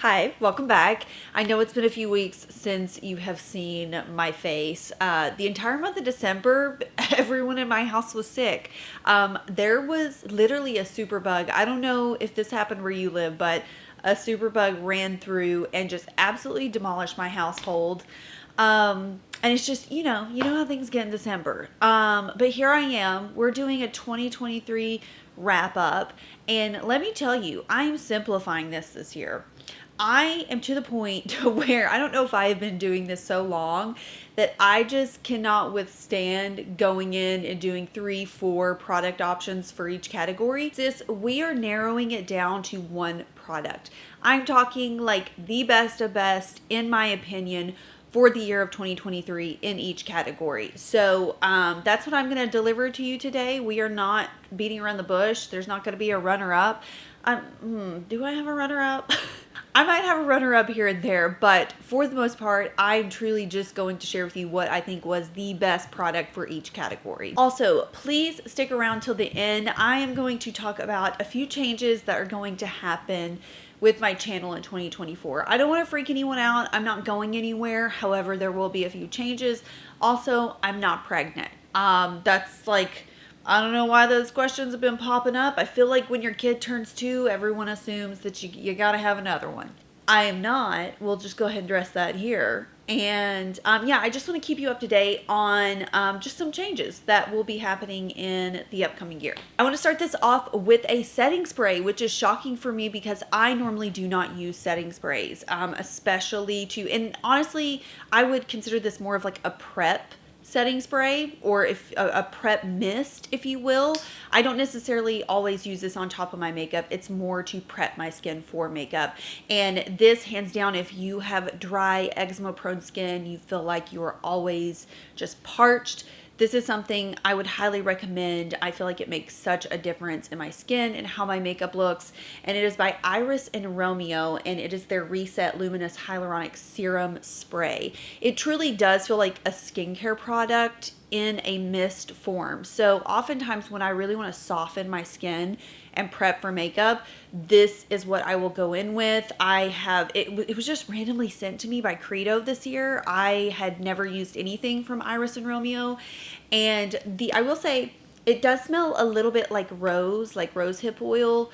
Hi, welcome back. I know it's been a few weeks since you have seen my face. The entire month of December, everyone in my house was sick. There was literally a super bug. I don't know if this happened where you live, but a super bug ran through and just absolutely demolished my household. And it's just, you know how things get in December. But here I am. We're doing a 2023 wrap up. And let me tell you, I'm simplifying this year. I am to the point to where I don't know if I have been doing this so long that I just cannot withstand going in and doing 3, 4 product options for each category. We are narrowing it down to one product. I'm talking like the best of best, in my opinion, for the year of 2023 in each category. So that's what I'm going to deliver to you today. We are not beating around the bush. There's not going to be a runner-up. Do I have a runner-up? I might have a runner-up here and there, but for the most part, I'm truly just going to share with you what I think was the best product for each category. Also, please stick around till the end. I am going to talk about a few changes that are going to happen with my channel in 2024. I don't want to freak anyone out. I'm not going anywhere. However, there will be a few changes. Also, I'm not pregnant. That's like, I don't know why those questions have been popping up. I feel like when your kid turns 2, everyone assumes that you gotta have another one. I am not. We'll just go ahead and address that here. And yeah, I just want to keep you up to date on just some changes that will be happening in the upcoming year. I want to start this off with a setting spray, which is shocking for me because I normally do not use setting sprays, and honestly, I would consider this more of like a prep setting spray, or if a prep mist, if you will. I don't necessarily always use this on top of my makeup. It's more to prep my skin for makeup. And this, hands down, if you have dry, eczema prone skin, you feel like you are always just parched, this is something I would highly recommend. I feel like it makes such a difference in my skin and how my makeup looks. And it is by Ivory and Romeo, and it is their Reset Luminous Hyaluronic Serum Spray. It truly does feel like a skincare product in a mist form. So oftentimes when I really want to soften my skin and prep for makeup, this is what I will go in with. It was just randomly sent to me by Credo this year. I had never used anything from Ivory and Romeo, and I will say it does smell a little bit like rose hip oil.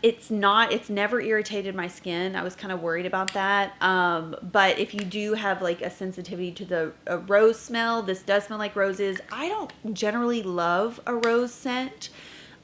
It's never irritated my skin. I was kind of worried about that. But if you do have like a sensitivity to the rose smell, this does smell like roses. I don't generally love a rose scent.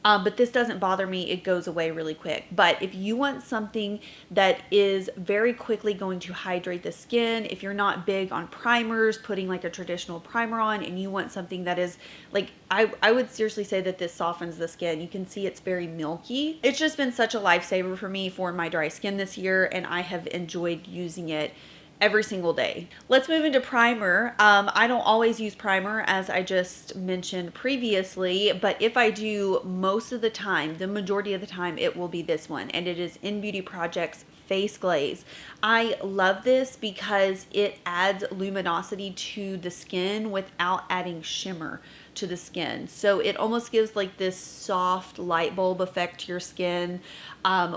But this doesn't bother me. It goes away really quick. But if you want something that is very quickly going to hydrate the skin, if you're not big on primers, putting like a traditional primer on, and you want something that is like, I would seriously say that this softens the skin. You can see it's very milky. It's just been such a lifesaver for me for my dry skin this year, and I have enjoyed using it every single day. Let's move into primer. I don't always use primer, as I just mentioned previously, but if I do, most of the time, the majority of the time, it will be this one, and it is InnBeauty Project's Face Glaze. I love this because it adds luminosity to the skin without adding shimmer to the skin. So it almost gives like this soft light bulb effect to your skin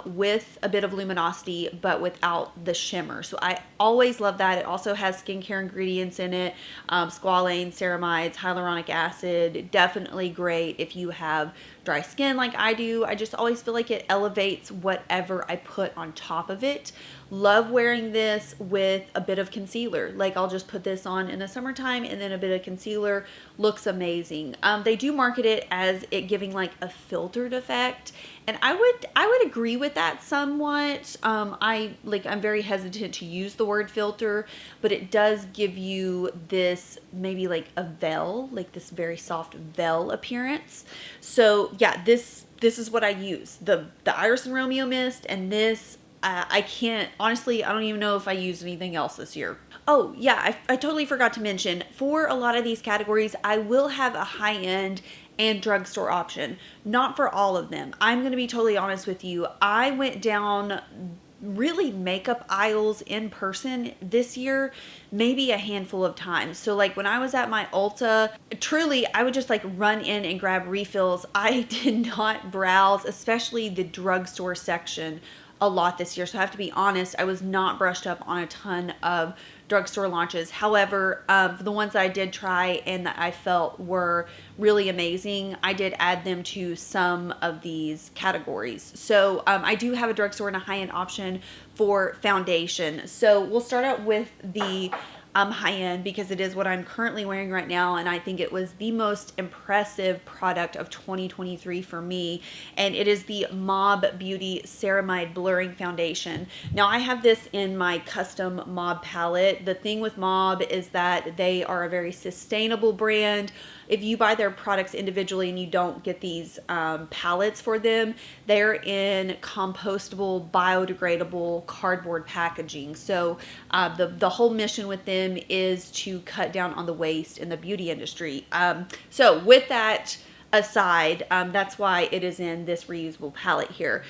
with a bit of luminosity, but without the shimmer. So I always love that. It also has skincare ingredients in it, squalane, ceramides, hyaluronic acid. Definitely great if you have dry skin like I do. I just always feel like it elevates whatever I put on top of it. Love wearing this with a bit of concealer. Like I'll just put this on in the summertime and then a bit of concealer. Looks amazing. They do market it as it giving like a filtered effect, and I would agree with that somewhat. I'm very hesitant to use the word filter, but it does give you this maybe like a veil, like this very soft veil appearance. So yeah, this is what I use. The Ivory and Romeo mist, and this I can't, honestly, I don't even know if I used anything else this year. Oh yeah, I totally forgot to mention, for a lot of these categories, I will have a high-end and drugstore option. Not for all of them. I'm going to be totally honest with you. I went down really makeup aisles in person this year maybe a handful of times. So like when I was at my Ulta, truly I would just like run in and grab refills. I did not browse, especially the drugstore section a lot this year. So I have to be honest, I was not brushed up on a ton of drugstore launches. However, the ones that I did try and that I felt were really amazing, I did add them to some of these categories. So I do have a drugstore and a high-end option for foundation. So we'll start out with the high-end because it is what I'm currently wearing right now, and I think it was the most impressive product of 2023 for me, and it is the Mob Beauty Ceramide Blurring Foundation. Now I have this in my custom Mob palette. The thing with Mob is that they are a very sustainable brand. If you buy their products individually and you don't get these palettes for them, they're in compostable, biodegradable cardboard packaging. So the whole mission with them is to cut down on the waste in the beauty industry. So with that aside, that's why it is in this reusable palette here.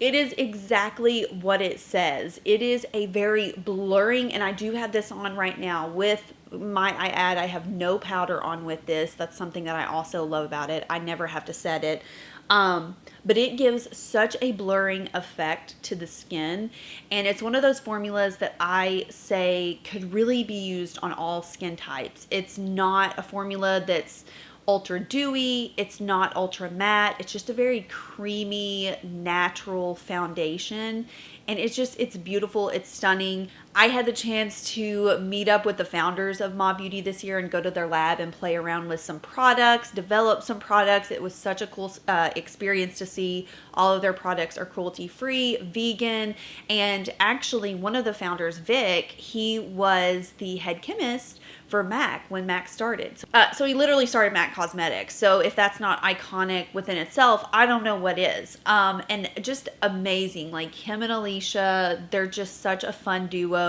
It is exactly what it says. It is a very blurring, and I do have this on right now with I have no powder on with this. That's something that I also love about it. I never have to set it. But it gives such a blurring effect to the skin. And it's one of those formulas that I say could really be used on all skin types. It's not a formula that's ultra dewy, it's not ultra matte, it's just a very creamy, natural foundation, and it's beautiful, it's stunning. I had the chance to meet up with the founders of Mob Beauty this year and go to their lab and play around with some products, develop some products. It was such a cool experience to see. All of their products are cruelty-free, vegan, and actually one of the founders, Vic, he was the head chemist for MAC when MAC started. So he literally started MAC Cosmetics. So if that's not iconic within itself, I don't know what is. And just amazing. Like him and Alicia, they're just such a fun duo.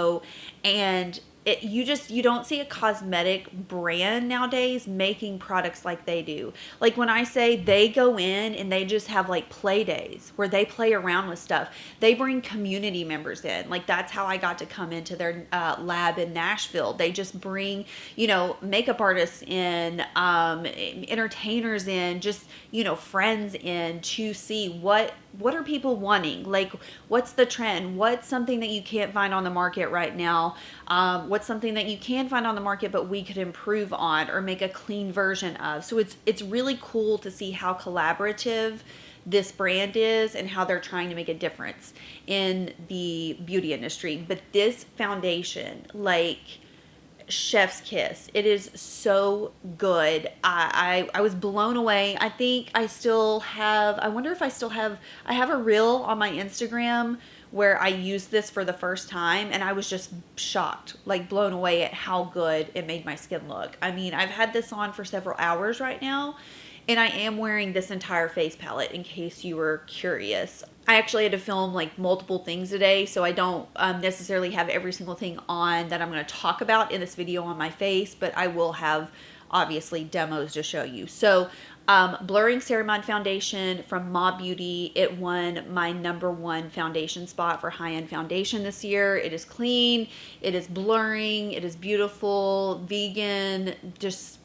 And you don't see a cosmetic brand nowadays making products like they do. Like when I say they go in and they just have like play days where they play around with stuff, they bring community members in. Like that's how I got to come into their lab in Nashville. They just bring, makeup artists in, entertainers in, just, friends in to see what are people wanting? Like, what's the trend? What's something that you can't find on the market right now? What's something that you can find on the market but we could improve on or make a clean version of? So it's really cool to see how collaborative this brand is and how they're trying to make a difference in the beauty industry. But this foundation, like chef's kiss, it is so good. I was blown away. I think I have a reel on my Instagram where I used this for the first time and I was just shocked, like blown away at how good it made my skin look. I mean, I've had this on for several hours right now, and I am wearing this entire face palette in case you were curious. I actually had to film like multiple things today, so I don't necessarily have every single thing on that I'm going to talk about in this video on my face, but I will have obviously demos to show you. So Blurring Ceramide Foundation from Mob Beauty, it won my #1 foundation spot for high-end foundation this year. It is clean, it is blurring, it is beautiful, vegan, just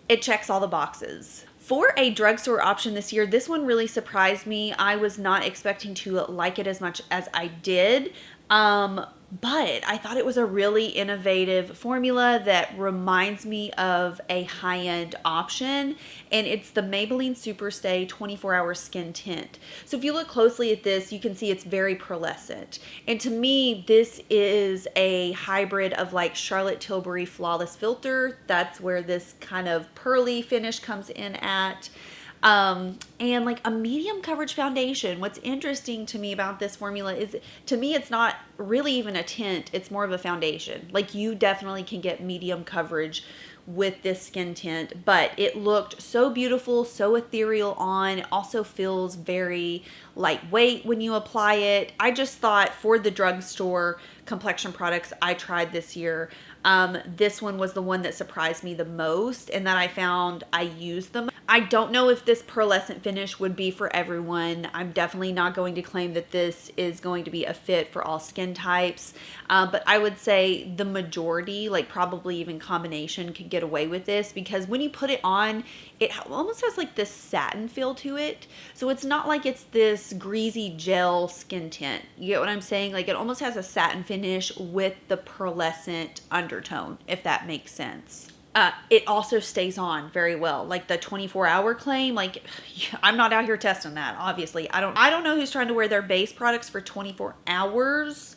it checks all the boxes. For a drugstore option this year, this one really surprised me. I was not expecting to like it as much as I did. But I thought it was a really innovative formula that reminds me of a high-end option, and it's the Maybelline Superstay 24-Hour Skin Tint. So if you look closely at this, you can see it's very pearlescent. And to me, this is a hybrid of like Charlotte Tilbury Flawless Filter. That's where this kind of pearly finish comes in at. And like a medium coverage foundation. What's interesting to me about this formula is, to me, it's not really even a tint. It's more of a foundation. Like you definitely can get medium coverage with this skin tint, but it looked so beautiful, so ethereal on. It also feels very lightweight when you apply it. I just thought for the drugstore complexion products I tried this year, this one was the one that surprised me the most and that I found I used them. I don't know if this pearlescent finish would be for everyone. I'm definitely not going to claim that this is going to be a fit for all skin types. But I would say the majority, like probably even combination, could get away with this, because when you put it on, it almost has like this satin feel to it. So it's not like it's this greasy gel skin tint. You get what I'm saying? Like, it almost has a satin finish with the pearlescent undertone, if that makes sense. It also stays on very well. Like the 24-hour claim, like, I'm not out here testing that, obviously. I don't know who's trying to wear their base products for 24 hours.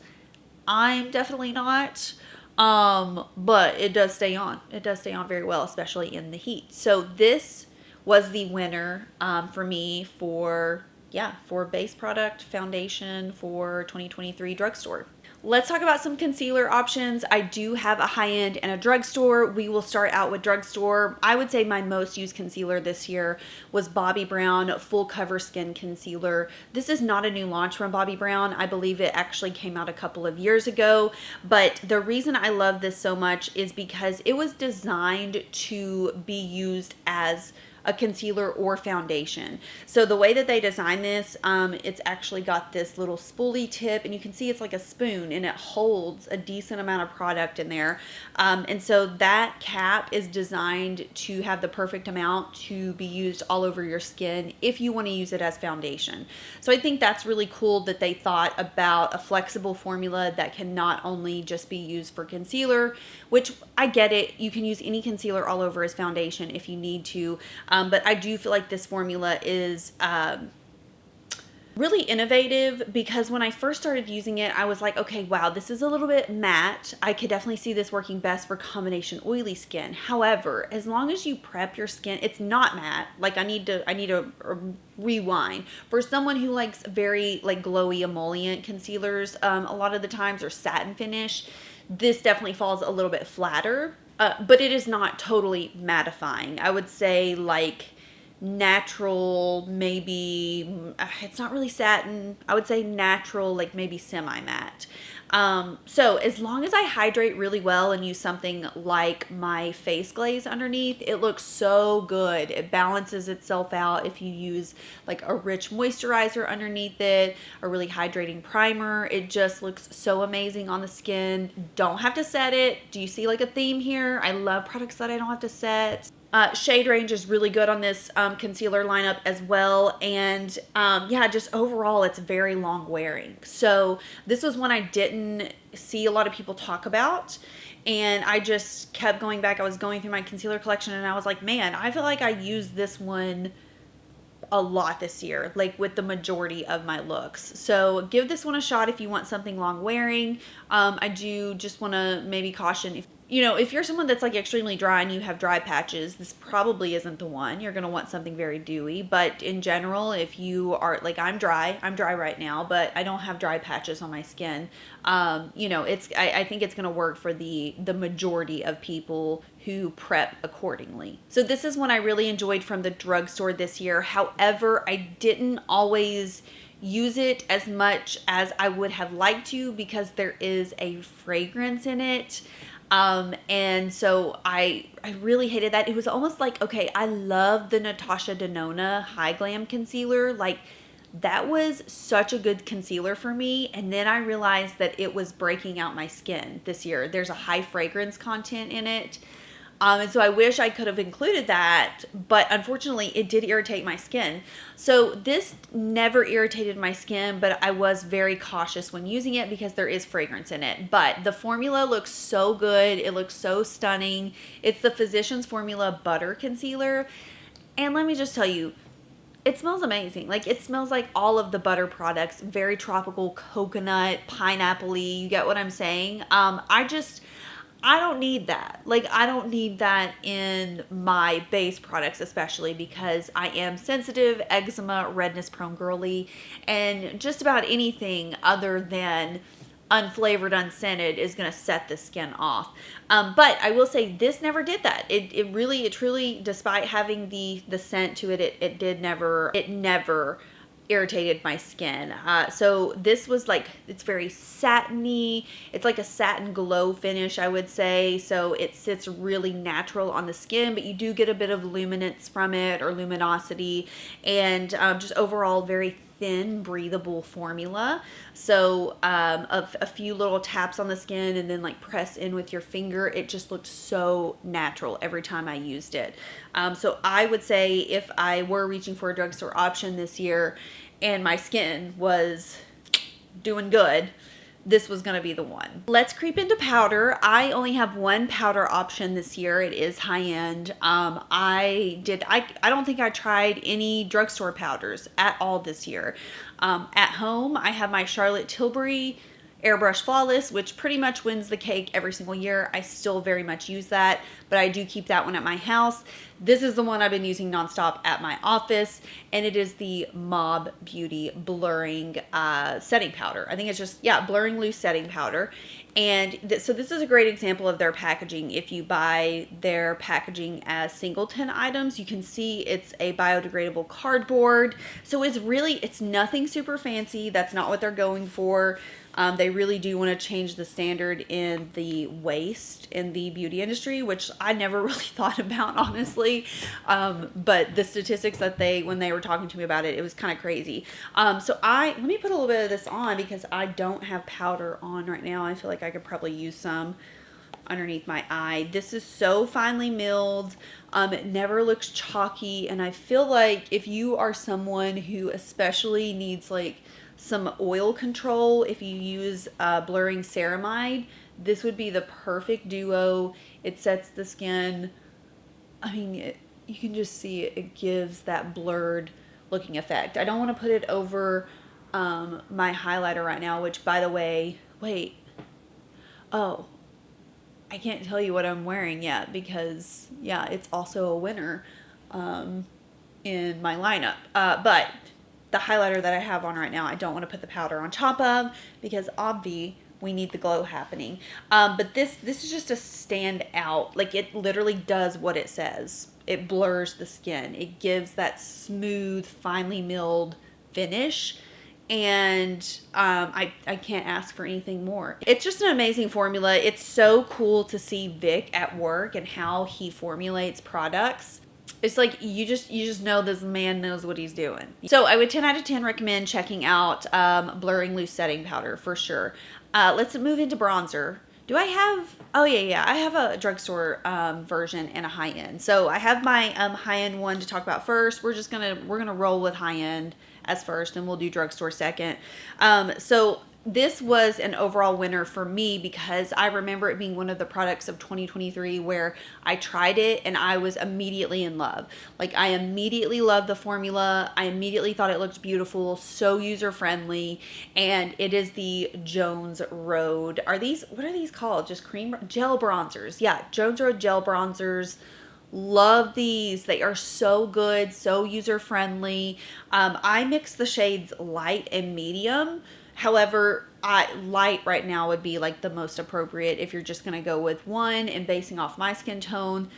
I'm definitely not. But it does stay on. It does stay on very well, especially in the heat. So this was the winner for me for base product foundation for 2023 drugstore. Let's talk about some concealer options. I do have a high-end and a drugstore. We will start out with drugstore. I would say my most used concealer this year was Bobbi Brown Full Cover Skin Concealer. This is not a new launch from Bobbi Brown. I believe it actually came out a couple of years ago. But the reason I love this so much is because it was designed to be used as a concealer or foundation. So the way that they designed this, it's actually got this little spoolie tip, and you can see it's like a spoon, and it holds a decent amount of product in there. And so that cap is designed to have the perfect amount to be used all over your skin if you want to use it as foundation. So I think that's really cool that they thought about a flexible formula that can not only just be used for concealer, which I get it, you can use any concealer all over as foundation if you need to. But I do feel like this formula is really innovative, because when I first started using it, I was like, okay, wow, this is a little bit matte. I could definitely see this working best for combination oily skin. However, as long as you prep your skin, it's not matte. Like, I need to rewind. For someone who likes very like glowy emollient concealers, a lot of the times, or satin finish, this definitely falls a little bit flatter. But it is not totally mattifying. I would say like natural, maybe, it's not really satin. I would say natural, like maybe semi-matte. So as long as I hydrate really well and use something like my face glaze underneath, it looks so good. It balances itself out if you use like a rich moisturizer underneath it, a really hydrating primer. It just looks so amazing on the skin. Don't have to set it. Do you see like a theme here? I love products that I don't have to set. Shade range is really good on this concealer lineup as well. And yeah, just overall, it's very long wearing. So this was one I didn't see a lot of people talk about. And I just kept going back. I was going through my concealer collection and I was like, man, I feel like I used this one a lot this year, like with the majority of my looks. So give this one a shot if you want something long wearing. I do just want to maybe caution, if you're someone that's like extremely dry and you have dry patches, this probably isn't the one. You're going to want something very dewy. But in general, if you are like, I'm dry right now, but I don't have dry patches on my skin. I think it's going to work for the majority of people who prep accordingly. So this is one I really enjoyed from the drugstore this year. However, I didn't always use it as much as I would have liked to, because there is a fragrance in it. And so I really hated that. It was almost like, okay, I love the Natasha Denona High Glam Concealer. Like, that was such a good concealer for me. And then I realized that it was breaking out my skin this year. There's a high fragrance content in it. And so I wish I could have included that, but unfortunately it did irritate my skin. So this never irritated my skin, but I was very cautious when using it because there is fragrance in it. But the formula looks so good. It looks so stunning. It's the Physicians Formula Butter Concealer. And let me just tell you, it smells amazing. Like, it smells like all of the butter products, very tropical, coconut, pineapple-y. You get what I'm saying? I don't need that. Like, I don't need that in my base products, especially because I am sensitive, eczema, redness prone girly, and just about anything other than unflavored, unscented is going to set the skin off. But I will say this never did that. It truly, despite having the scent to it, it never irritated my skin. So this was like, it's very satiny. It's like a satin glow finish, I would say. So it sits really natural on the skin, but you do get a bit of luminance from it, or luminosity, and just overall very thin, breathable formula. So a few little taps on the skin and then like press in with your finger. It just looked so natural every time I used it. So I would say if I were reaching for a drugstore option this year and my skin was doing good, this was going to be the one. Let's creep into powder. I only have one powder option this year. It is high-end. I don't think I tried any drugstore powders at all this year. At home, I have my Charlotte Tilbury Airbrush Flawless, which pretty much wins the cake every single year. I still very much use that, but I do keep that one at my house. This is the one I've been using nonstop at my office, and it is the Mob Beauty Blurring Setting Powder. I think it's just, yeah, Blurring Loose Setting Powder. And so this is a great example of their packaging. If you buy their packaging as singleton items, you can see it's a biodegradable cardboard. So it's nothing super fancy. That's not what they're going for. They really do want to change the standard in the waste in the beauty industry, which I never really thought about, honestly. But the statistics that when they were talking to me about it, it was kind of crazy. So let me put a little bit of this on because I don't have powder on right now. I feel like I could probably use some underneath my eye. This is so finely milled. It never looks chalky. And I feel like if you are someone who especially needs like some oil control, if you use blurring ceramide, this would be the perfect duo. It sets the skin, I mean, you can just see it gives that blurred looking effect. I don't want to put it over my highlighter right now, which, by the way, wait, oh, I can't tell you what I'm wearing yet because, yeah, it's also a winner in my lineup. But the highlighter that I have on right now, I don't want to put the powder on top of because obvi we need the glow happening. But this is just a standout. Like, it literally does what it says. It blurs the skin. It gives that smooth, finely milled finish. And I can't ask for anything more. It's just an amazing formula. It's so cool to see Vic at work and how he formulates products. It's like you just know this man knows what he's doing. So I would 10 out of 10 recommend checking out Blurring Loose Setting Powder for sure. Let's move into bronzer. Do I have, oh yeah, I have a drugstore version and a high-end. So I have my high-end one to talk about first. We're gonna roll with high-end as first, and we'll do drugstore second. So this was an overall winner for me because I remember it being one of the products of 2023 where I tried it and I was immediately in love. Like, I immediately loved the formula. I immediately thought it looked beautiful, so user-friendly, and it is the Jones Road. What are these called? Just gel bronzers. Yeah, Jones Road gel bronzers. Love these. They are so good, so user-friendly. I mix the shades light and medium. However, light right now would be like the most appropriate. If you're just going to go with one and basing off my skin tone,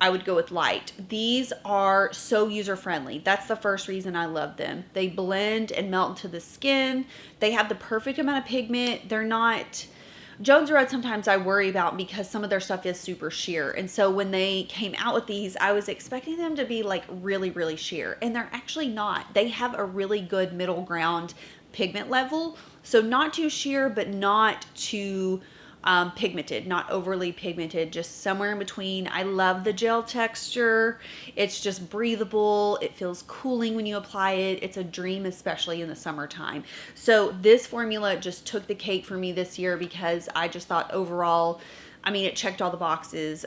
I would go with light. These are so user-friendly. That's the first reason I love them. They blend and melt into the skin. They have the perfect amount of pigment. They're not... Jones Road sometimes I worry about because some of their stuff is super sheer. And so when they came out with these, I was expecting them to be like really, really sheer. And they're actually not. They have a really good middle ground pigment level. So not too sheer, but not too pigmented, not overly pigmented, just somewhere in between. I love the gel texture. It's just breathable. It feels cooling when you apply it. It's a dream, especially in the summertime. So this formula just took the cake for me this year because I just thought overall, I mean, it checked all the boxes.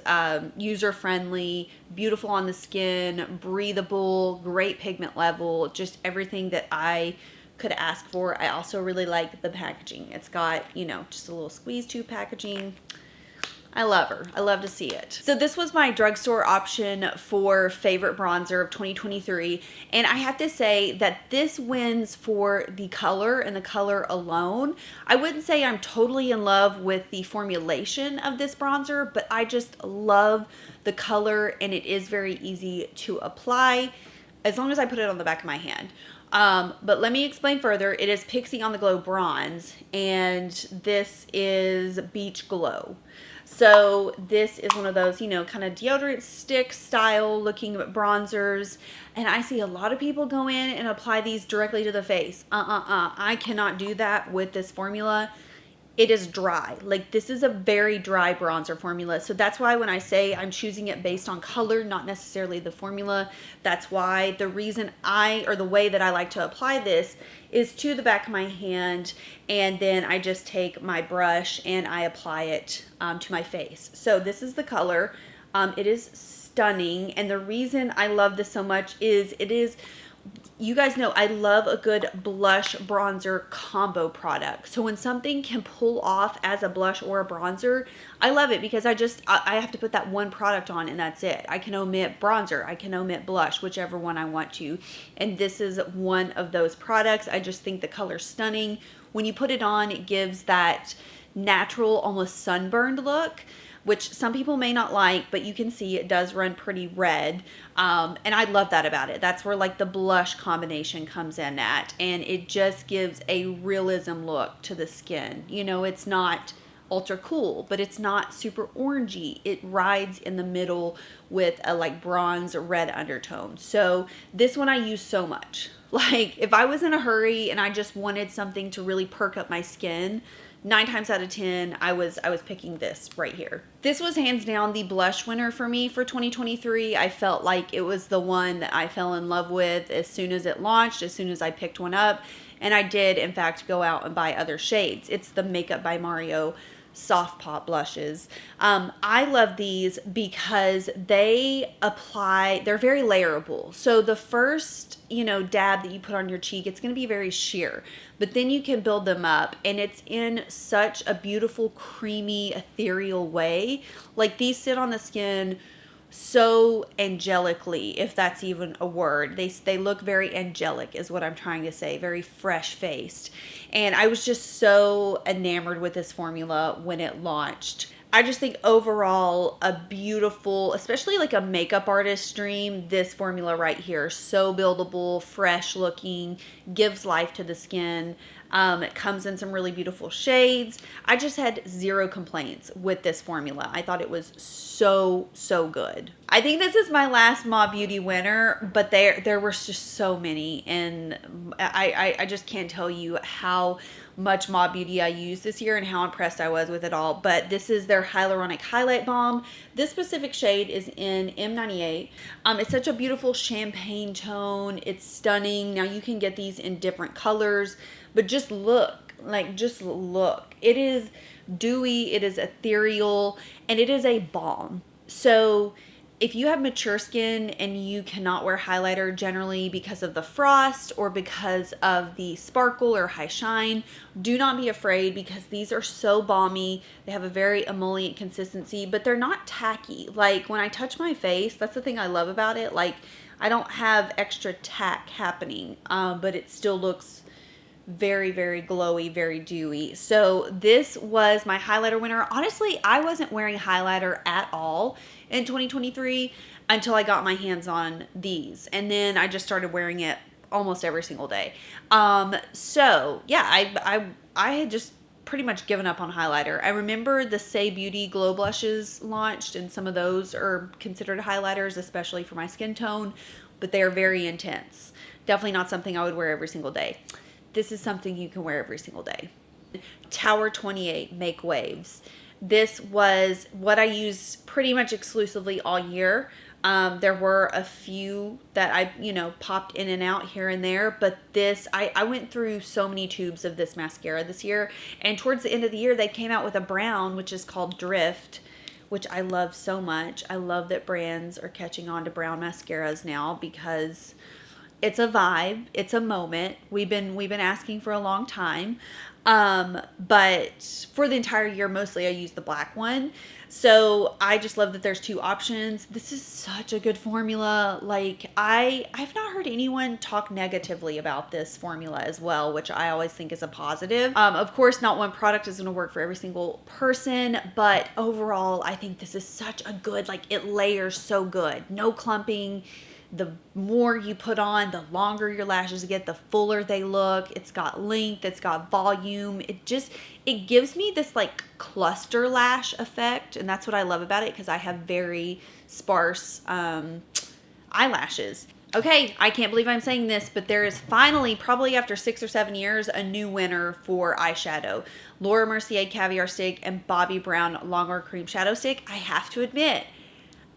User-friendly, beautiful on the skin, breathable, great pigment level, just everything that I could ask for. I also really like the packaging. It's got, you know, just a little squeeze tube packaging. I love her. I love to see it. So this was my drugstore option for favorite bronzer of 2023. And I have to say that this wins for the color and the color alone. I wouldn't say I'm totally in love with the formulation of this bronzer, but I just love the color and it is very easy to apply as long as I put it on the back of my hand. But let me explain further. It is Pixi On The Glow Bronze, and this is Beach Glow. So this is one of those, you know, kind of deodorant stick style looking bronzers. And I see a lot of people go in and apply these directly to the face. I cannot do that with this formula. It is dry. Like, this is a very dry bronzer formula. So that's why when I say I'm choosing it based on color, not necessarily the formula, that's why the reason the way that I like to apply this is to the back of my hand, and then I just take my brush and I apply it to my face. So this is the color. It is stunning, and the reason I love this so much is you guys know I love a good blush bronzer combo product. So when something can pull off as a blush or a bronzer, I love it, because I have to put that one product on and that's it. I can omit bronzer, I can omit blush, whichever one I want to. And this is one of those products. I just think the color's stunning. When you put it on, it gives that natural, almost sunburned look, which some people may not like, but you can see it does run pretty red. And I love that about it. That's where like the blush combination comes in at, and it just gives a realism look to the skin. You know, it's not ultra cool, but it's not super orangey. It rides in the middle with a like bronze red undertone. So this one I use so much. Like, if I was in a hurry and I just wanted something to really perk up my skin, 9 times out of 10, I was picking this right here. This was hands down the blush winner for me for 2023. I felt like it was the one that I fell in love with as soon as it launched, as soon as I picked one up. And I did, in fact, go out and buy other shades. It's the Makeup by Mario Soft Pop blushes. I love these because they're very layerable. So the first, you know, dab that you put on your cheek, it's going to be very sheer, but then you can build them up, and it's in such a beautiful, creamy, ethereal way. Like, these sit on the skin so angelically, if that's even a word. They look very angelic is what I'm trying to say, very fresh faced. And I was just so enamored with this formula when it launched. I just think overall a beautiful, especially like a makeup artist dream, this formula right here, so buildable, fresh looking, gives life to the skin. It comes in some really beautiful shades. I just had zero complaints with this formula. I thought it was so good. I think this is my last Beauty winner, but there were just so many, and I just can't tell you how much Beauty I used this year and how impressed I was with it all. But this is their Hyaluronic Highlight Balm. This specific shade is in M98. It's such a beautiful champagne tone. It's stunning. Now you can get these in different colors, but just look. It is dewy, it is ethereal, and it is a balm. So if you have mature skin and you cannot wear highlighter generally because of the frost or because of the sparkle or high shine, do not be afraid, because these are so balmy. They have a very emollient consistency, but they're not tacky. Like, when I touch my face, that's the thing I love about it. Like, I don't have extra tack happening, but it still looks very glowy, very dewy. So this was my highlighter winner. Honestly, I wasn't wearing highlighter at all in 2023 until I got my hands on these, and then I just started wearing it almost every single day. So yeah, I had just pretty much given up on highlighter. I remember the Say Beauty glow blushes launched, and some of those are considered highlighters, especially for my skin tone, but they are very intense. Definitely not something I would wear every single day. This is something you can wear every single day. Tower 28 Make Waves. This was what I used pretty much exclusively all year. There were a few that I, popped in and out here and there, but this, I went through so many tubes of this mascara this year, and towards the end of the year, they came out with a brown, which is called Drift, which I love so much. I love that brands are catching on to brown mascaras now, because it's a vibe, it's a moment. We've been asking for a long time. But for the entire year, mostly I use the black one. So I just love that there's two options. This is such a good formula. Like, I've not heard anyone talk negatively about this formula as well, which I always think is a positive. Of course, not one product is going to work for every single person, but overall, I think this is such a good, like, it layers so good. No clumping. The more you put on, the longer your lashes get, the fuller they look. It's got length, it's got volume. It gives me this like cluster lash effect, and that's what I love about it, because I have very sparse eyelashes. Okay, I can't believe I'm saying this, but there is finally, probably after 6 or 7 years, a new winner for eyeshadow. Laura Mercier Caviar Stick and Bobbi Brown Longwear Cream Shadow Stick. I have to admit,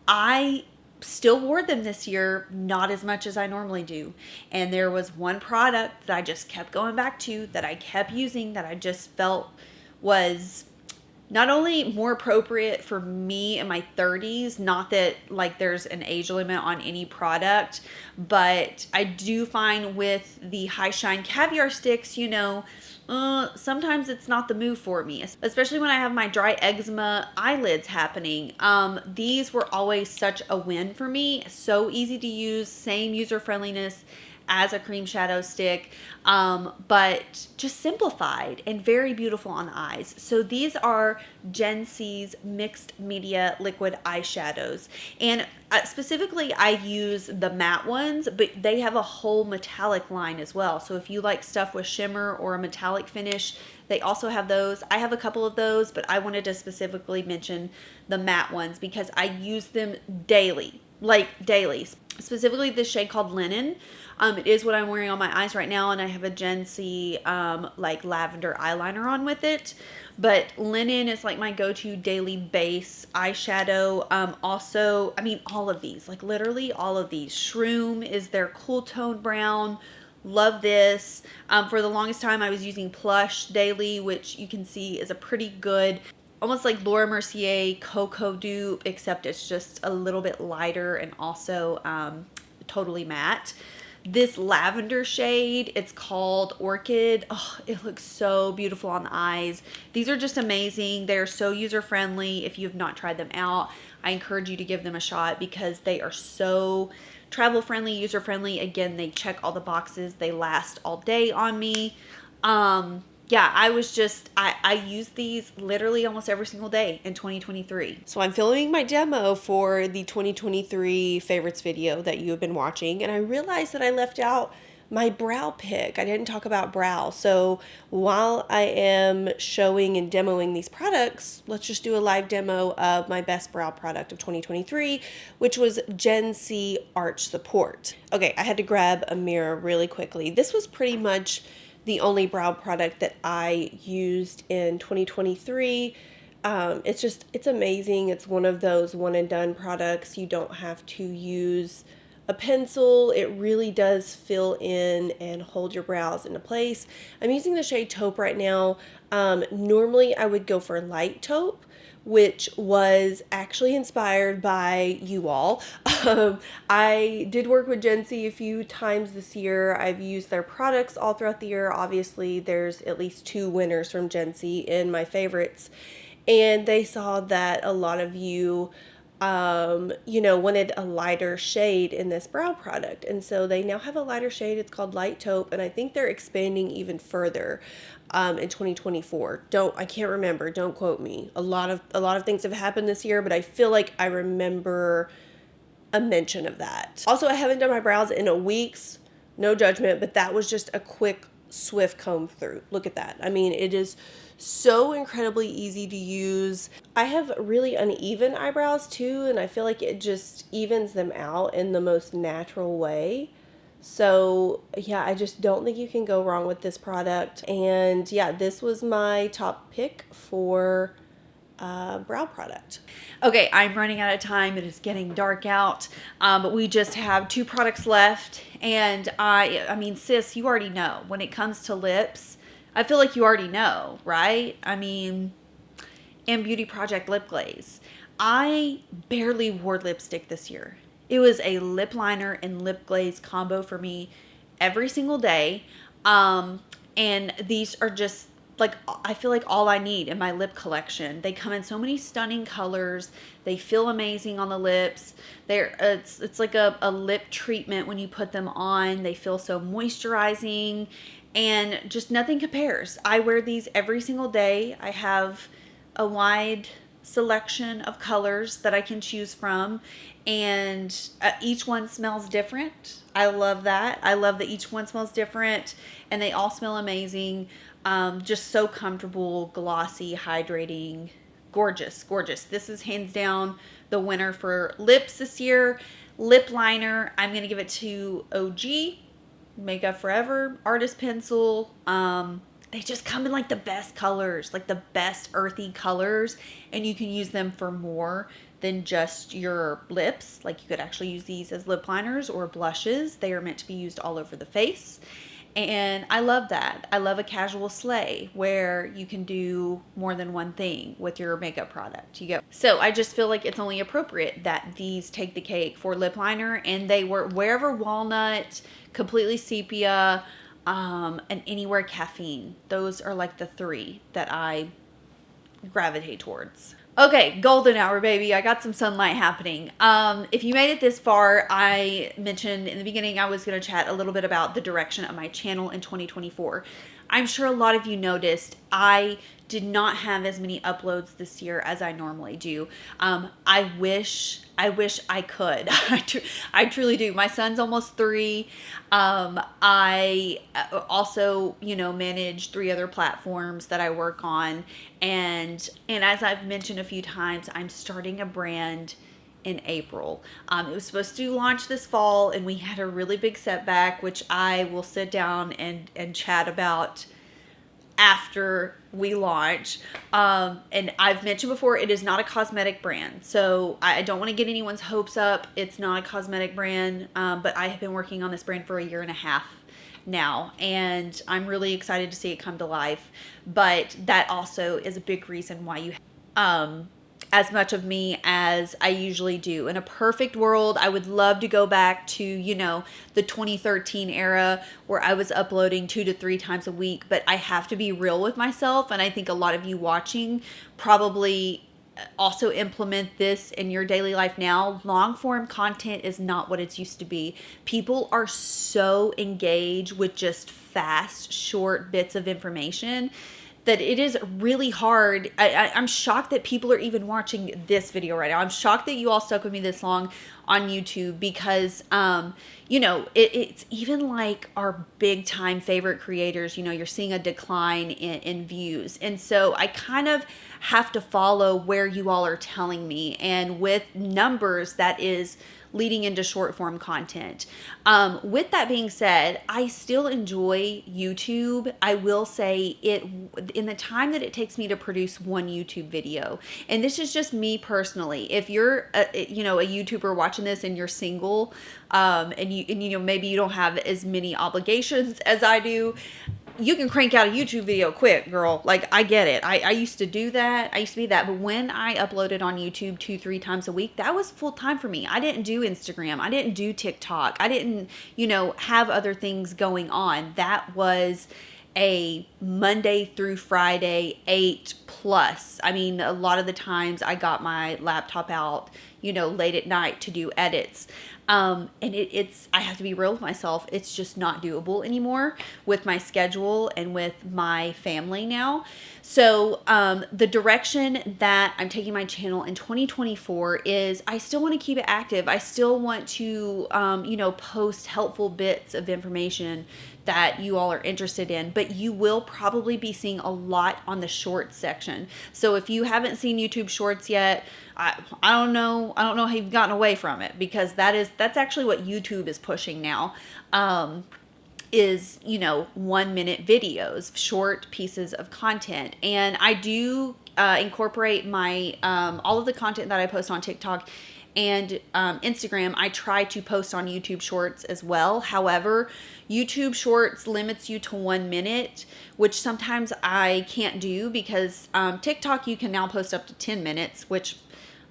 I still wore them this year, not as much as I normally do. And there was one product that I just kept going back to, that I kept using, that I just felt was not only more appropriate for me in my 30s, not that like there's an age limit on any product, but I do find with the High Shine Caviar Sticks, you know, sometimes it's not the move for me, especially when I have my dry eczema eyelids happening. These were always such a win for me. So easy to use, same user friendliness as a cream shadow stick, but just simplified and very beautiful on the eyes. So these are Gen C's mixed media liquid eyeshadows, and specifically I use the matte ones, but they have a whole metallic line as well. So if you like stuff with shimmer or a metallic finish, they also have those. I have a couple of those, but I wanted to specifically mention the matte ones because I use them daily, like daily. Specifically this shade called Linen. It is what I'm wearing on my eyes right now, and I have a Gen C like lavender eyeliner on with it. But Linen is like my go-to daily base eyeshadow. Also, I mean, all of these, like literally all of these. Shroom is their cool tone brown. Love this. For the longest time, I was using Plush daily, which you can see is a pretty good, almost like Laura Mercier Cocoa dupe, except it's just a little bit lighter and also totally matte. This lavender shade, it's called Orchid. Oh, it looks so beautiful on the eyes. These are just amazing. They're so user-friendly. If you have not tried them out, I encourage you to give them a shot because they are so travel-friendly, user-friendly. Again, they check all the boxes. They last all day on me. Yeah, I use these literally almost every single day in 2023. So I'm filming my demo for the 2023 favorites video that you have been watching, and I realized that I left out my brow pick. I didn't talk about brow. So while I am showing and demoing these products, let's just do a live demo of my best brow product of 2023, which was Gen C Arch Support. Okay, I had to grab a mirror really quickly. This was pretty much the only brow product that I used in 2023. It's amazing. It's one of those one and done products. You don't have to use a pencil. It really does fill in and hold your brows into place. I'm using the shade Taupe right now. Normally I would go for light taupe, which was actually inspired by you all. I did work with Gen C a few times this year. I've used their products all throughout the year. Obviously, there's at least 2 winners from Gen C in my favorites. And they saw that a lot of you, wanted a lighter shade in this brow product. And so they now have a lighter shade. It's called Light Taupe. And I think they're expanding even further in 2024. I can't remember. Don't quote me. A lot of things have happened this year, but I feel like I remember a mention of that. Also, I haven't done my brows in a week's, no judgment, but that was just a quick, swift comb through. Look at that. I mean, it is so incredibly easy to use. I have really uneven eyebrows too, and I feel like it just evens them out in the most natural way. So yeah, I just don't think you can go wrong with this product. And yeah, this was my top pick for brow product. Okay, I'm running out of time. It is getting dark out, but we just have 2 products left. And I mean, sis, you already know when it comes to lips. I feel like you already know, right? I mean, InnBeauty Project Lip Glaze. I barely wore lipstick this year. It was a lip liner and lip glaze combo for me every single day. And these are just like, I feel like all I need in my lip collection. They come in so many stunning colors. They feel amazing on the lips. It's like a lip treatment when you put them on. They feel so moisturizing and just nothing compares. I wear these every single day. I have a wide selection of colors that I can choose from, and each one smells different. I love that. I love that each one smells different and they all smell amazing. Just so comfortable, glossy, hydrating, gorgeous, gorgeous. This is hands down the winner for lips this year. Lip liner, I'm going to give it to OG, Makeup Forever, Artist Pencil. They just come in like the best colors, like the best earthy colors, and you can use them for more than just your lips. Like you could actually use these as lip liners or blushes. They are meant to be used all over the face. And I love that. I love a casual sleigh where you can do more than one thing with your makeup product. You go. So I just feel like it's only appropriate that these take the cake for lip liner, and they were wherever walnut, completely sepia, and anywhere caffeine. Those are like the three that I gravitate towards. Okay, golden hour, baby. I got some sunlight happening. If you made it this far, I mentioned in the beginning I was going to chat a little bit about the direction of my channel in 2024. I'm sure a lot of you noticed I did not have as many uploads this year as I normally do. I wish I could. I truly do. My son's almost 3. I also, manage 3 other platforms that I work on. And as I've mentioned a few times, I'm starting a brand in April. It was supposed to launch this fall, and we had a really big setback, which I will sit down and chat about after we launch. And I've mentioned before, it is not a cosmetic brand. So I don't want to get anyone's hopes up. It's not a cosmetic brand, but I have been working on this brand for 1.5 years now, and I'm really excited to see it come to life. But that also is a big reason why you as much of me as I usually do. In a perfect world, I would love to go back to, the 2013 era where I was uploading 2 to 3 times a week, but I have to be real with myself, and I think a lot of you watching probably also implement this in your daily life now. Long form content is not what it's used to be. People are so engaged with just fast, short bits of information that it is really hard. I'm shocked that people are even watching this video right now. I'm shocked that you all stuck with me this long on YouTube because, it's even like our big time favorite creators, you're seeing a decline in views. And so I kind of have to follow where you all are telling me. And with numbers, that is leading into short form content. With that being said, I still enjoy YouTube. I will say it in the time that it takes me to produce one YouTube video. And this is just me personally. If you're a YouTuber watching this and you're single, and maybe you don't have as many obligations as I do, you can crank out a YouTube video quick, girl. Like, I get it. I used to do that. I used to be that. But when I uploaded on YouTube 2-3 times a week, that was full time for me. I didn't do Instagram. I didn't do TikTok. I didn't, have other things going on. That was a Monday through Friday, 8+. I mean, a lot of the times I got my laptop out, late at night to do edits. And I have to be real with myself. It's just not doable anymore with my schedule and with my family now. So the direction that I'm taking my channel in 2024 is I still want to keep it active. I still want to, post helpful bits of information that you all are interested in, but you will probably be seeing a lot on the shorts section. So if you haven't seen YouTube Shorts yet, I don't know how you've gotten away from it, because that's actually what YouTube is pushing now. Is 1-minute videos, short pieces of content. And I do incorporate my all of the content that I post on TikTok and Instagram. I try to post on YouTube Shorts as well. However, YouTube Shorts limits you to 1 minute, which sometimes I can't do because TikTok you can now post up to 10 minutes, which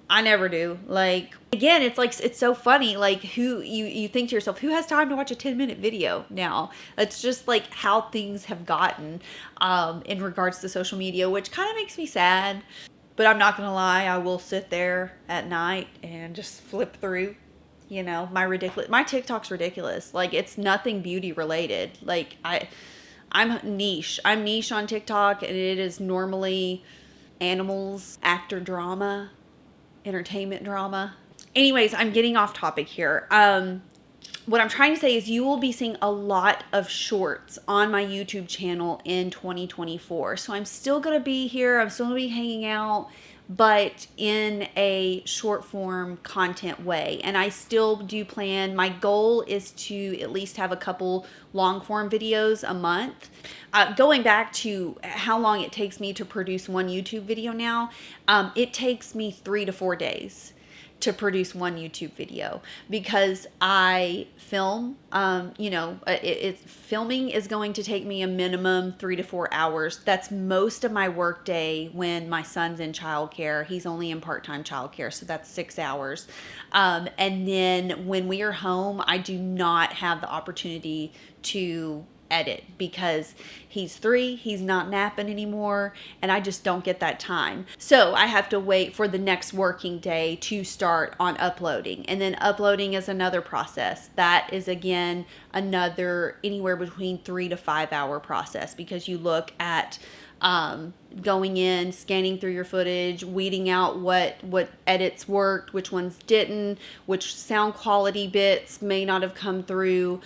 I never do. Like, again, it's so funny. Like, who you think to yourself, who has time to watch a 10-minute video now? It's just like how things have gotten in regards to social media, which kind of makes me sad. But I'm not gonna lie, I will sit there at night and just flip through, my TikTok's ridiculous. Like, it's nothing beauty related. Like, I'm niche on TikTok, and it is normally animals, actor drama, entertainment drama. Anyways, I'm getting off topic here. What I'm trying to say is you will be seeing a lot of shorts on my YouTube channel in 2024. So I'm still going to be here. I'm still going to be hanging out, but in a short form content way. And I still do plan, my goal is to at least have a couple long form videos a month. Going back to how long it takes me to produce one YouTube video now, it takes me 3 to 4 days to produce one YouTube video because I film, filming is going to take me a minimum 3 to 4 hours. That's most of my work day when my son's in childcare. He's only in part-time childcare, so that's 6 hours. And then when we are home, I do not have the opportunity to edit because he's 3, he's not napping anymore, and I just don't get that time. So I have to wait for the next working day to start on uploading. And then uploading is another process. That is again another anywhere between 3 to 5 hour process because you look at going in, scanning through your footage, weeding out what edits worked, which ones didn't, which sound quality bits may not have come through,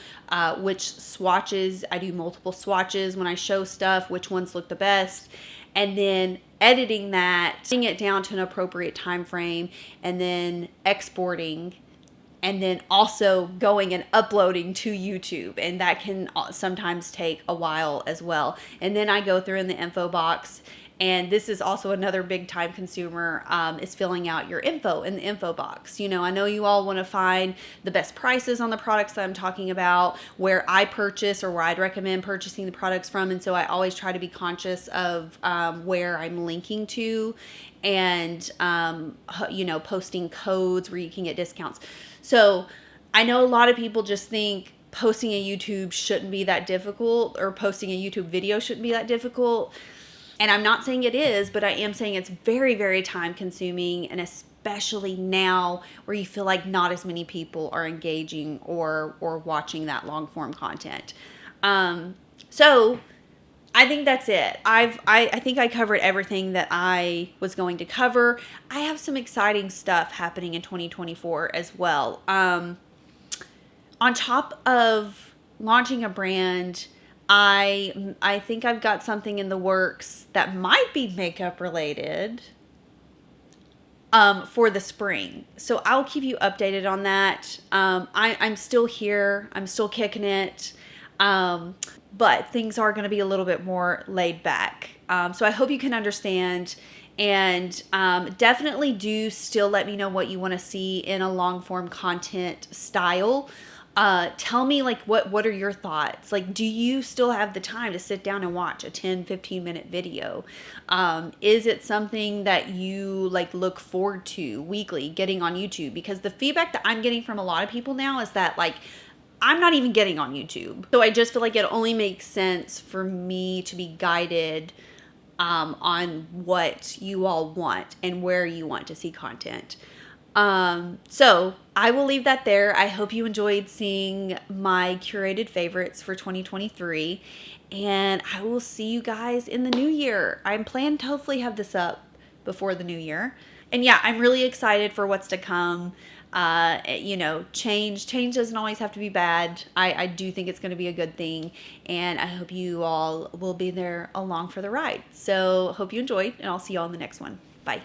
which swatches, I do multiple swatches when I show stuff, which ones look the best, and then editing that, getting it down to an appropriate time frame, and then exporting, and then also going and uploading to YouTube. And that can sometimes take a while as well. And then I go through in the info box, and this is also another big time consumer, is filling out your info in the info box. You know, I know you all want to find the best prices on the products that I'm talking about, where I purchase or where I'd recommend purchasing the products from. And so I always try to be conscious of where I'm linking to and, posting codes where you can get discounts. So I know a lot of people just think posting a YouTube shouldn't be that difficult, or posting a YouTube video shouldn't be that difficult. And I'm not saying it is, but I am saying it's very, very time consuming, and especially now where you feel like not as many people are engaging or watching that long form content. So I think that's it. I think I covered everything that I was going to cover. I have some exciting stuff happening in 2024 as well. On top of launching a brand, I think I've got something in the works that might be makeup related for the spring. So I'll keep you updated on that. I'm still here. I'm still kicking it. But things are going to be a little bit more laid back. So I hope you can understand, and definitely do still let me know what you want to see in a long form content style. Tell me, like, what are your thoughts? Like, do you still have the time to sit down and watch a 10-15 minute video? Is it something that you like look forward to weekly getting on YouTube? Because the feedback that I'm getting from a lot of people now is that, like, I'm not even getting on YouTube. So I just feel like it only makes sense for me to be guided on what you all want and where you want to see content. So I will leave that there. I hope you enjoyed seeing my curated favorites for 2023, and I will see you guys in the new year. I'm planning to hopefully have this up before the new year. And yeah, I'm really excited for what's to come. Change doesn't always have to be bad. I do think it's going to be a good thing, and I hope you all will be there along for the ride. So hope you enjoyed, and I'll see you all in the next one. Bye.